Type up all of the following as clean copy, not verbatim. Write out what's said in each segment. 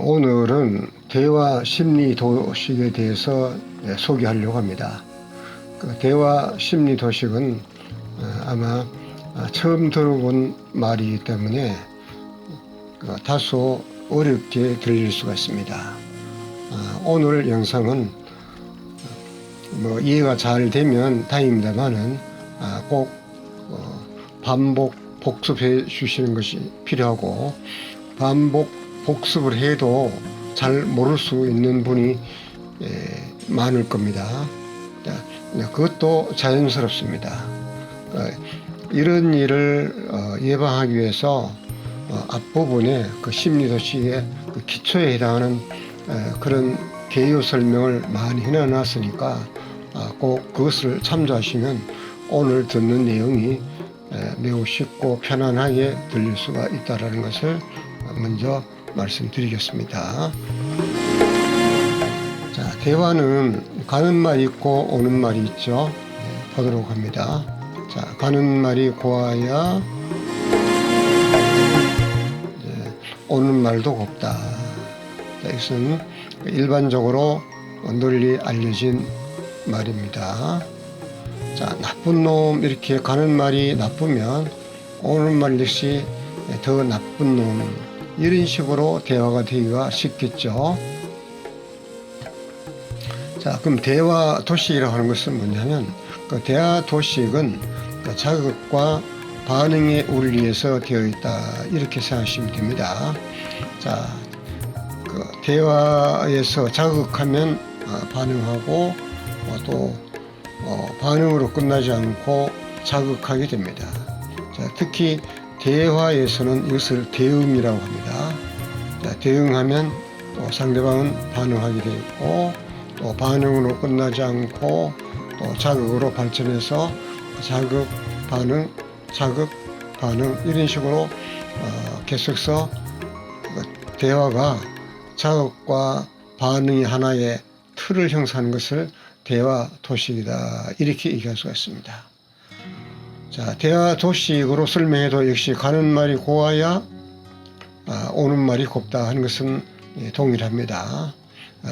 오늘은 대화 심리 도식에 대해서 소개하려고 합니다. 대화 심리 도식은 아마 처음 들어본 말이기 때문에 다소 어렵게 들릴 수가 있습니다. 오늘 영상은 이해가 잘 되면 다행입니다만은 꼭 반복 복습해 주시는 것이 필요하고, 반복 복습을 해도 잘 모를 수 있는 분이 많을 겁니다. 그것도 자연스럽습니다. 이런 일을 예방하기 위해서 앞부분에 그 심리도식의 그 기초에 해당하는 그런 개요 설명을 많이 해놨으니까 꼭 그것을 참조하시면 오늘 듣는 내용이 매우 쉽고 편안하게 들릴 수가 있다는 것을 먼저 말씀드리겠습니다. 자, 대화는 가는 말이 있고 오는 말이 있죠. 보도록 합니다. 자, 가는 말이 고와야 오는 말도 곱다. 자, 이것은 일반적으로 널리 알려진 말입니다. 자, 나쁜 놈, 이렇게 가는 말이 나쁘면 오는 말 역시 더 나쁜 놈, 이런 식으로 대화가 되기가 쉽겠죠. 자, 그럼 대화 도식이라고 하는 것은 뭐냐면, 그 대화 도식은 그 자극과 반응의 원리에서 되어 있다, 이렇게 생각하시면 됩니다. 자, 그 대화에서 자극하면 반응하고, 또 반응으로 끝나지 않고 자극하게 됩니다. 자, 특히 대화에서는 이것을 대응이라고 합니다. 자, 대응하면 또 상대방은 반응하게 되고, 또 반응으로 끝나지 않고 또 자극으로 발전해서 자극, 반응, 자극, 반응, 이런 식으로 계속해서 대화가 자극과 반응이 하나의 틀을 형성하는 것을 대화 도식이다, 이렇게 얘기할 수가 있습니다. 자, 대화 도식으로 설명해도 역시 가는 말이 고와야 오는 말이 곱다 하는 것은 동일합니다.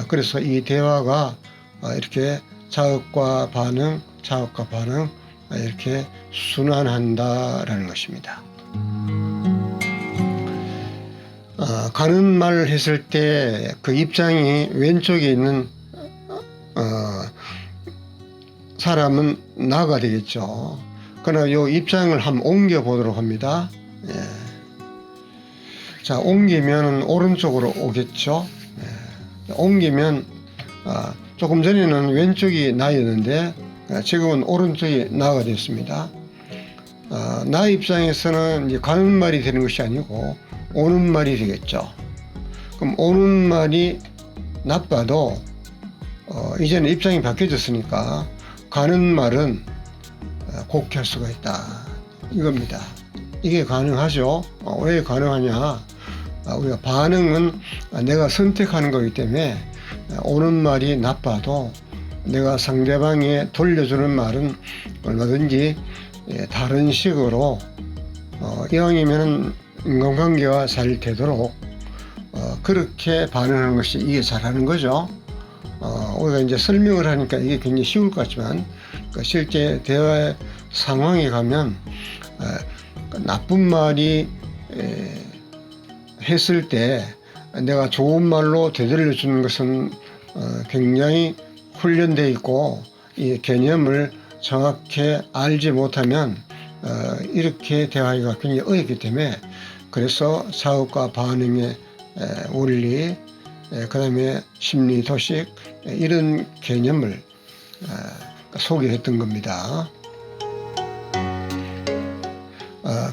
그래서 이 대화가 이렇게 자극과 반응, 자극과 반응, 이렇게 순환한다라는 것입니다. 가는 말을 했을 때 그 입장이 왼쪽에 있는 사람은 나가 되겠죠. 그러나 이 입장을 한번 옮겨 보도록 합니다. 예. 자, 옮기면 오른쪽으로 오겠죠. 예. 옮기면 조금 전에는 왼쪽이 나였는데 지금은 오른쪽이 나가 됐습니다. 나 입장에서는 이제 가는 말이 되는 것이 아니고 오는 말이 되겠죠. 그럼 오는 말이 나빠도 이제는 입장이 바뀌어졌으니까 가는 말은 곱게 할 수가 있다, 이겁니다. 이게 가능하죠. 왜 가능하냐? 우리가 반응은 내가 선택하는 거기 때문에 오는 말이 나빠도 내가 상대방에 돌려주는 말은 얼마든지 다른 식으로 이왕이면 인간관계가 잘 되도록 그렇게 반응하는 것이 이게 잘하는 거죠. 우리가 이제 설명을 하니까 이게 굉장히 쉬울 것 같지만 실제 대화 상황에 가면 나쁜 말이 했을 때 내가 좋은 말로 되돌려 주는 것은 굉장히 훈련되어 있고, 이 개념을 정확히 알지 못하면 이렇게 대화가 굉장히 어렵기 때문에, 그래서 자극과 반응의 원리, 그 다음에 심리 도식, 이런 개념을 소개했던 겁니다.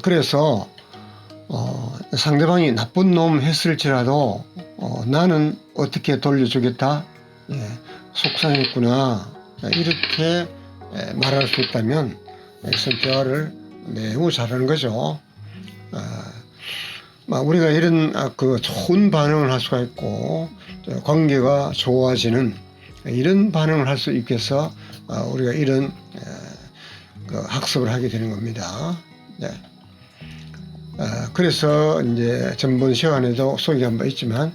그래서 상대방이 나쁜 놈 했을지라도 나는 어떻게 돌려주겠다, 속상했구나, 이렇게 말할 수 있다면 대화를 매우 잘하는 거죠. 우리가 이런 그 좋은 반응을 할 수가 있고, 관계가 좋아지는 이런 반응을 할 수 있게 해서 우리가 이런 그 학습을 하게 되는 겁니다. 네. 그래서 이제 전번 시간에도 소개한 바 있지만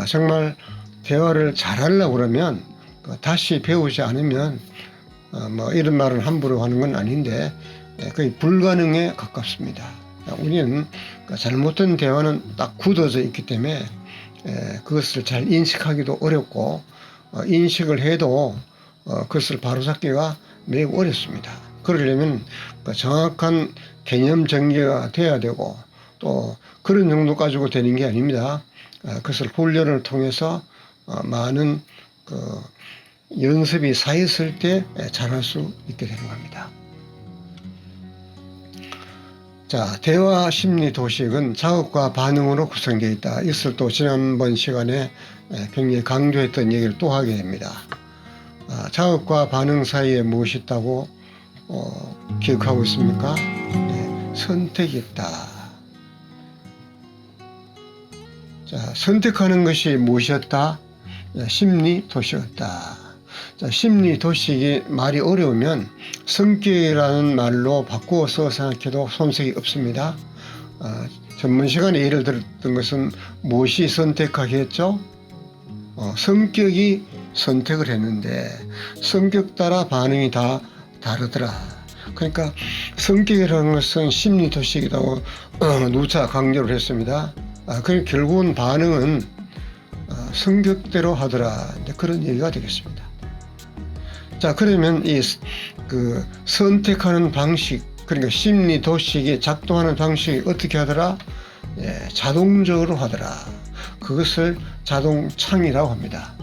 정말 대화를 잘하려고 그러면 다시 배우지 않으면 뭐 이런 말은 함부로 하는 건 아닌데 거의 불가능에 가깝습니다. 우리는 잘못된 대화는 딱 굳어져 있기 때문에 그것을 잘 인식하기도 어렵고 인식을 해도 그것을 바로잡기가 매우 어렵습니다. 그러려면 정확한 개념 전개가 돼야 되고 또 그런 정도 가지고 되는 게 아닙니다. 그것을 훈련을 통해서 많은 연습이 쌓였을 때 잘할 수 있게 되는 겁니다. 자, 대화 심리 도식은 자극과 반응으로 구성되어 있다. 이것을 또 지난번 시간에 굉장히 강조했던 얘기를 또 하게 됩니다. 자극과 반응 사이에 무엇이 있다고 기억하고 있습니까? 선택이 있다. 자, 선택하는 것이 무엇이었다? 심리 도식이었다. 자, 심리 도식이 말이 어려우면 성격이라는 말로 바꾸어서 생각해도 손색이 없습니다. 전문 시간에 예를 들었던 것은 무엇이 선택하겠죠? 성격이 선택을 했는데 성격 따라 반응이 다 다르더라. 그러니까 성격이라는 것은 심리 도식이라고 누차 강조를 했습니다. 그러니까 결국은 반응은 성격대로 하더라. 그런 얘기가 되겠습니다. 자, 그러면 그 선택하는 방식, 그러니까 심리 도식이 작동하는 방식이 어떻게 하더라? 자동적으로 하더라. 그것을 자동창이라고 합니다.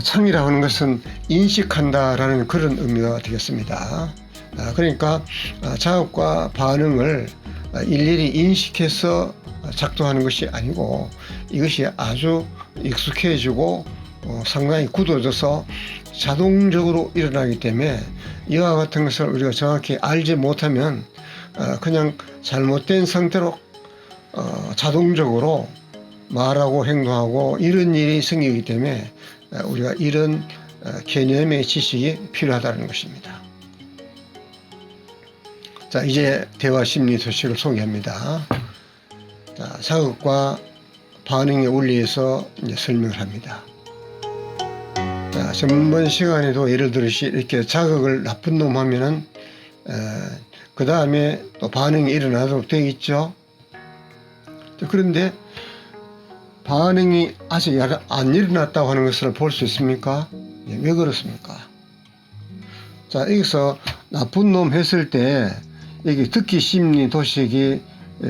창이라고 하는 것은 인식한다라는 그런 의미가 되겠습니다. 그러니까 자극과 반응을 일일이 인식해서 작동하는 것이 아니고 이것이 아주 익숙해지고 상당히 굳어져서 자동적으로 일어나기 때문에 이와 같은 것을 우리가 정확히 알지 못하면 그냥 잘못된 상태로 자동적으로 말하고 행동하고 이런 일이 생기기 때문에 우리가 이런 개념의 지식이 필요하다는 것입니다. 자, 이제 대화 심리 도식을 소개합니다. 자, 자극과 반응의 원리에서 이제 설명을 합니다. 자, 전번 시간에도 예를 들듯이 이렇게 자극을 나쁜 놈 하면은 그 다음에 또 반응이 일어나도록 되어 있죠. 그런데 반응이 아직 안 일어났다고 하는 것을 볼 수 있습니까? 왜 그렇습니까? 자, 여기서 나쁜 놈 했을 때 이게 듣기 심리 도식이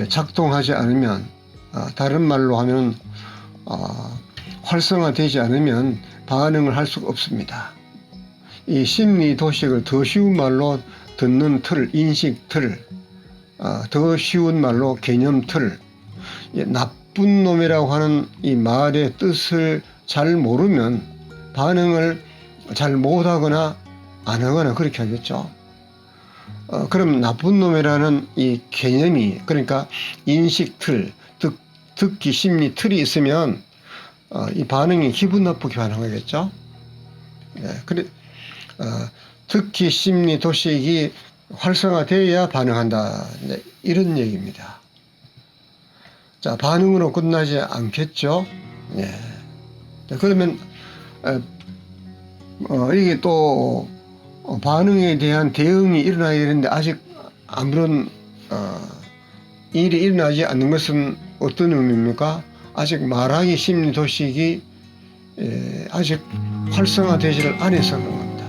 작동하지 않으면 다른 말로 하면 활성화되지 않으면 반응을 할 수가 없습니다. 이 심리 도식을 더 쉬운 말로 듣는 틀, 인식 틀, 더 쉬운 말로 개념 틀, 나쁜 놈이라고 하는 이 말의 뜻을 잘 모르면 반응을 잘 못하거나 안 하거나 그렇게 하겠죠. 그럼 나쁜 놈이라는 이 개념이, 그러니까 인식 틀, 듣기 심리 틀이 있으면 이 반응이 기분 나쁘게 반응하겠죠. 그래, 듣기 심리 도식이 활성화되어야 반응한다. 이런 얘기입니다. 자, 반응으로 끝나지 않겠죠. 그러면 이게 또 반응에 대한 대응이 일어나야 되는데 아직 아무런 일이 일어나지 않는 것은 어떤 의미입니까? 아직 말하기 심리 도식이 아직 활성화되지를 않아서 그런 겁니다.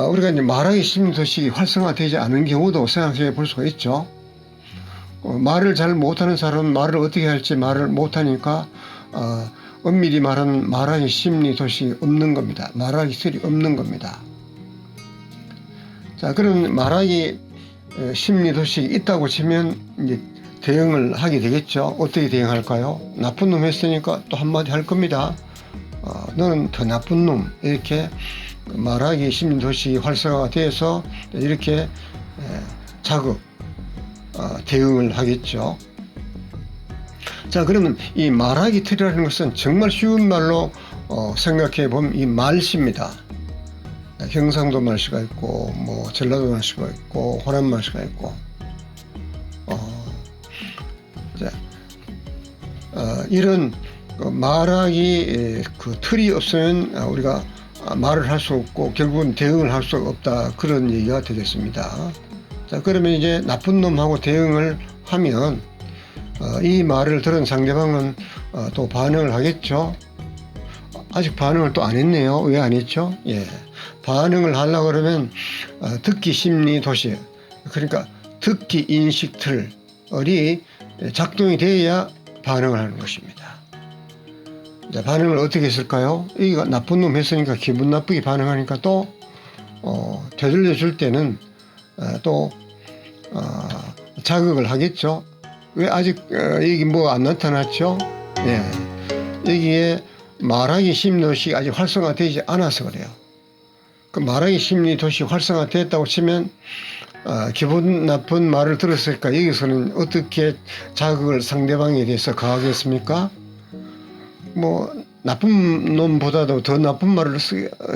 우리가 이제 말하기 심리 도식이 활성화되지 않은 경우도 생각해 볼 수가 있죠. 말을 잘 못하는 사람은 말을 어떻게 할지 말을 못하니까 엄밀히 말하는 말하기 심리 도식이 없는 겁니다. 말하기 틀이 없는 겁니다. 자, 그럼 말하기 심리 도식이 있다고 치면 이제 대응을 하게 되겠죠. 어떻게 대응할까요? 나쁜 놈 했으니까 또 한마디 할 겁니다. 너는 더 나쁜 놈. 이렇게 말하기 심리 도식이 활성화가 돼서 이렇게 자극, 대응을 하겠죠. 자, 그러면 이 말하기 틀이라는 것은 정말 쉬운 말로 생각해 보면 이 말씨입니다. 경상도 말씨가 있고, 뭐 전라도 말씨가 있고, 호남 말씨가 있고, 이런 말하기 그 틀이 없으면 우리가 말을 할 수 없고 결국은 대응을 할 수 없다, 그런 얘기가 되겠습니다. 자, 그러면 이제 나쁜 놈하고 대응을 하면 이 말을 들은 상대방은 또 반응을 하겠죠. 아직 반응을 또 안 했네요. 왜 안 했죠? 예, 반응을 하려고 그러면 듣기 심리 도시, 그러니까 듣기 인식 틀이 작동이 돼야 반응을 하는 것입니다. 자, 반응을 어떻게 했을까요? 이거 나쁜 놈 했으니까 기분 나쁘게 반응하니까 또 되돌려 줄 때는 또 자극을 하겠죠. 왜 아직 여기 뭐 안 나타났죠? 예, 여기에 말하기 심리 도시 아직 활성화되지 않아서 그래요. 그 말하기 심리 도시 활성화됐다고 치면 기분 나쁜 말을 들었으니까 여기서는 어떻게 자극을 상대방에 대해서 가하겠습니까? 뭐 나쁜 놈보다도 더 나쁜 말을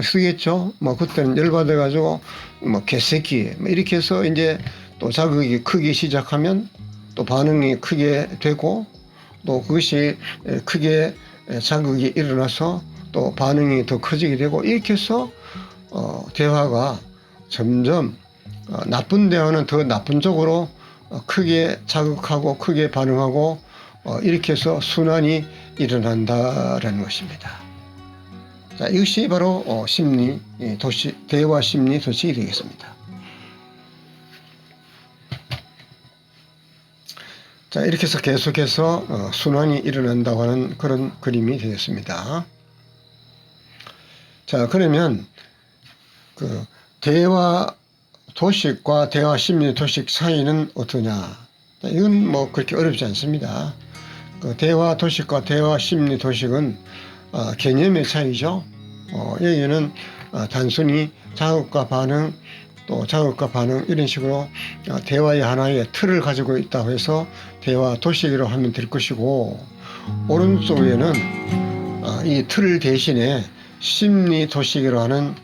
쓰겠죠. 뭐 그때는 열받아 가지고 뭐 개새끼 뭐 이렇게 해서 이제 또 자극이 크기 시작하면 또 반응이 크게 되고, 또 그것이 크게 자극이 일어나서 또 반응이 더 커지게 되고, 이렇게 해서 대화가 점점 나쁜 대화는 더 나쁜 쪽으로 크게 자극하고 크게 반응하고 이렇게 해서 순환이 일어난다라는 것입니다. 자, 이것이 바로 심리 도시, 대화 심리 도식이 되겠습니다. 자, 이렇게 해서 계속해서 순환이 일어난다고 하는 그런 그림이 되겠습니다. 자, 그러면 그 대화 도식과 대화 심리 도식 사이는 어떠냐? 이건 뭐 그렇게 어렵지 않습니다. 그 대화 도식과 대화 심리 도식은 개념의 차이죠. 여기는 단순히 자극과 반응, 또 자극과 반응 이런 식으로 대화의 하나의 틀을 가지고 있다고 해서 대화 도식이라고 하면 될 것이고, 오른쪽에는 이 틀 대신에 심리 도식이라고 하는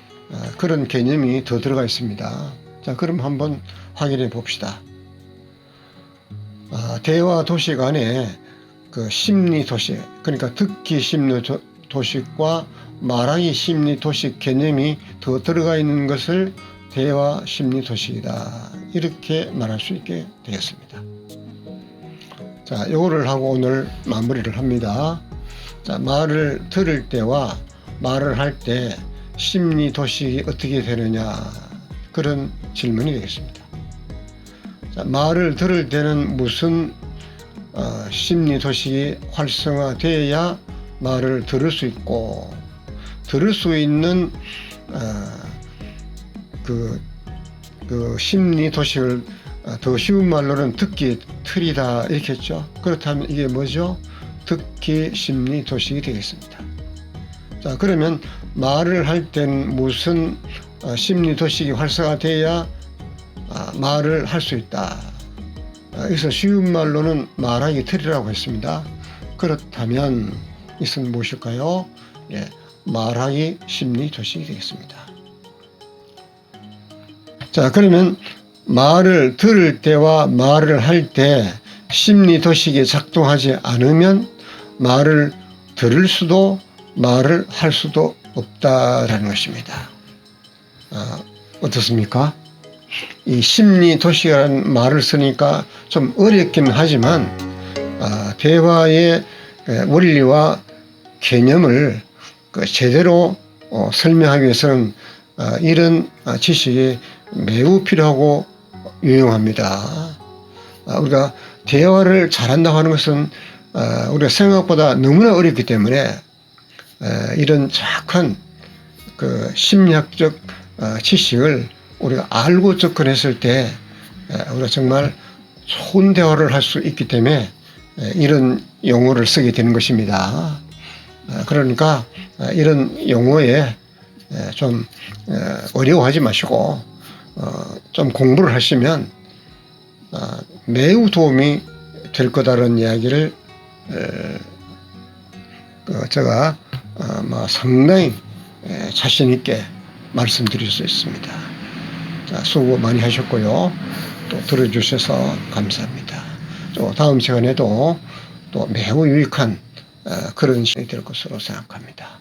그런 개념이 더 들어가 있습니다. 자, 그럼 한번 확인해 봅시다. 대화 도식 안에 그 심리 도식, 그러니까 듣기 심리 도식과 말하기 심리 도식 개념이 더 들어가 있는 것을 대화 심리 도식이다, 이렇게 말할 수 있게 되겠습니다. 자, 요거를 하고 오늘 마무리를 합니다. 자, 말을 들을 때와 말을 할 때 심리 도식이 어떻게 되느냐, 그런 질문이 되겠습니다. 자, 말을 들을 때는 무슨 심리 도식이 활성화되어야 말을 들을 수 있고, 들을 수 있는 그 심리 도식을 더 쉬운 말로는 듣기 틀이다, 이렇게 했죠. 그렇다면 이게 뭐죠? 듣기 심리 도식이 되겠습니다. 자, 그러면 말을 할 때는 무슨 심리 도식이 활성화돼야 말을 할 수 있다. 여기서 쉬운 말로는 말하기 틀이라고 했습니다. 그렇다면 이것은 무엇일까요? 예, 말하기 심리 도식이 되겠습니다. 자, 그러면 말을 들을 때와 말을 할 때 심리 도식이 작동하지 않으면 말을 들을 수도 말을 할 수도 없다라는 것입니다. 어떻습니까? 이 심리 도식이라는 말을 쓰니까 좀 어렵긴 하지만 대화의 원리와 개념을 제대로 설명하기 위해서는 이런 지식이 매우 필요하고 유용합니다. 우리가 대화를 잘한다고 하는 것은 우리가 생각보다 너무나 어렵기 때문에 이런 정확한 그 심리학적 지식을 우리가 알고 접근했을 때 우리가 정말 좋은 대화를 할 수 있기 때문에 이런 용어를 쓰게 되는 것입니다. 그러니까 이런 용어에 좀 어려워하지 마시고 좀 공부를 하시면 매우 도움이 될 거다라는 이야기를 제가 상당히 자신 있게 말씀드릴 수 있습니다. 자, 수고 많이 하셨고요. 또 들어주셔서 감사합니다. 또 다음 시간에도 또 매우 유익한 그런 시간이 될 것으로 생각합니다.